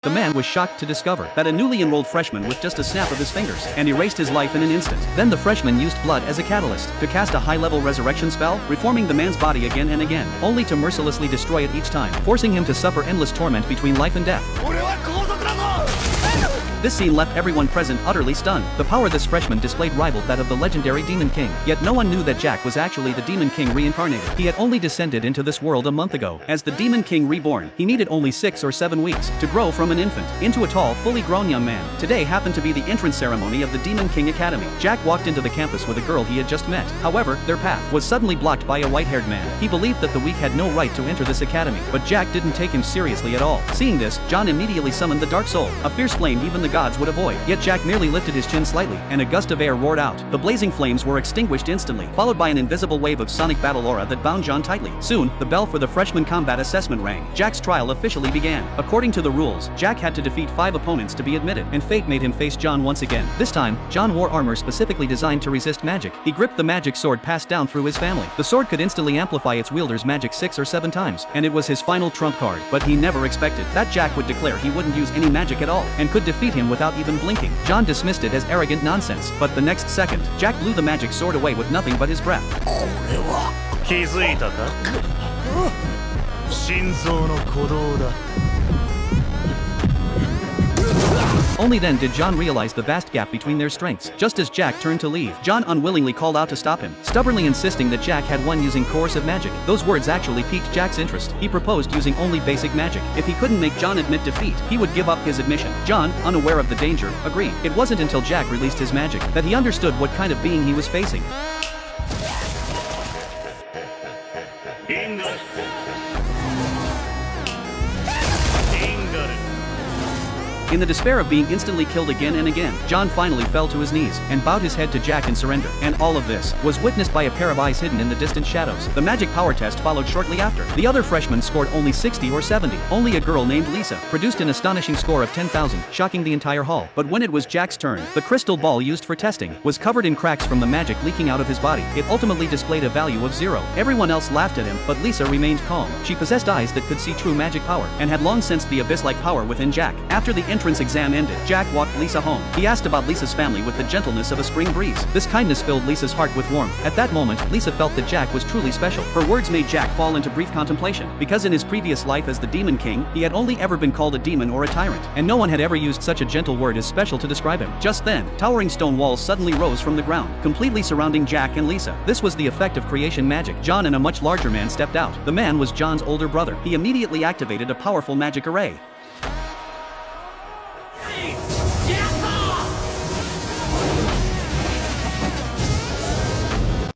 The man was shocked to discover that a newly enrolled freshman with just a snap of his fingers and erased his life in an instant. Then the freshman used blood as a catalyst to cast a high-level resurrection spell, reforming the man's body again and again, only to mercilessly destroy it each time, forcing him to suffer endless torment between life and death. This scene left everyone present utterly stunned. The power this freshman displayed rivaled that of the legendary Demon King. Yet no one knew that Jack was actually the Demon King reincarnated. He had only descended into this world a month ago. As the Demon King reborn, he needed only 6 or 7 weeks to grow from an infant into a tall, fully grown young man. Today happened to be the entrance ceremony of the Demon King Academy. Jack walked into the campus with a girl he had just met. However, their path was suddenly blocked by a white-haired man. He believed that the weak had no right to enter this academy, but Jack didn't take him seriously at all. Seeing this, John immediately summoned the Dark Soul, a fierce flame even the gods would avoid. Yet Jack merely lifted his chin slightly, and a gust of air roared out. The blazing flames were extinguished instantly, followed by an invisible wave of sonic battle aura that bound John tightly. Soon, the bell for the freshman combat assessment rang. Jack's trial officially began. According to the rules, Jack had to defeat 5 opponents to be admitted, and fate made him face John once again. This time, John wore armor specifically designed to resist magic. He gripped the magic sword passed down through his family. The sword could instantly amplify its wielder's magic 6 or 7 times, and it was his final trump card. But he never expected that Jack would declare he wouldn't use any magic at all, and could defeat him without even blinking. John dismissed it as arrogant nonsense, but the next second, Jack blew the magic sword away with nothing but his breath. 気づいたか心臓の鼓動だ Only then did John realize the vast gap between their strengths. Just as Jack turned to leave, John unwillingly called out to stop him, stubbornly insisting that Jack had won using coercive magic. Those words actually piqued Jack's interest. He proposed using only basic magic. If he couldn't make John admit defeat, he would give up his admission. John, unaware of the danger, agreed. It wasn't until Jack released his magic that he understood what kind of being he was facing. In the despair of being instantly killed again and again, John finally fell to his knees and bowed his head to Jack in surrender. And all of this was witnessed by a pair of eyes hidden in the distant shadows. The magic power test followed shortly after. The other freshmen scored only 60 or 70. Only a girl named Lisa produced an astonishing score of 10,000, shocking the entire hall. But when it was Jack's turn, the crystal ball used for testing was covered in cracks from the magic leaking out of his body. It ultimately displayed a value of 0. Everyone else laughed at him, but Lisa remained calm. She possessed eyes that could see true magic power, and had long sensed the abyss-like power within Jack. After the entrance exam ended, Jack walked Lisa home. He asked about Lisa's family with the gentleness of a spring breeze. This kindness filled Lisa's heart with warmth. At that moment, Lisa felt that Jack was truly special. Her words made Jack fall into brief contemplation, because in his previous life as the Demon King, he had only ever been called a demon or a tyrant, and no one had ever used such a gentle word as special to describe him. Just then, towering stone walls suddenly rose from the ground, completely surrounding Jack and Lisa. This was the effect of creation magic. John and a much larger man stepped out. The man was John's older brother. He immediately activated a powerful magic array.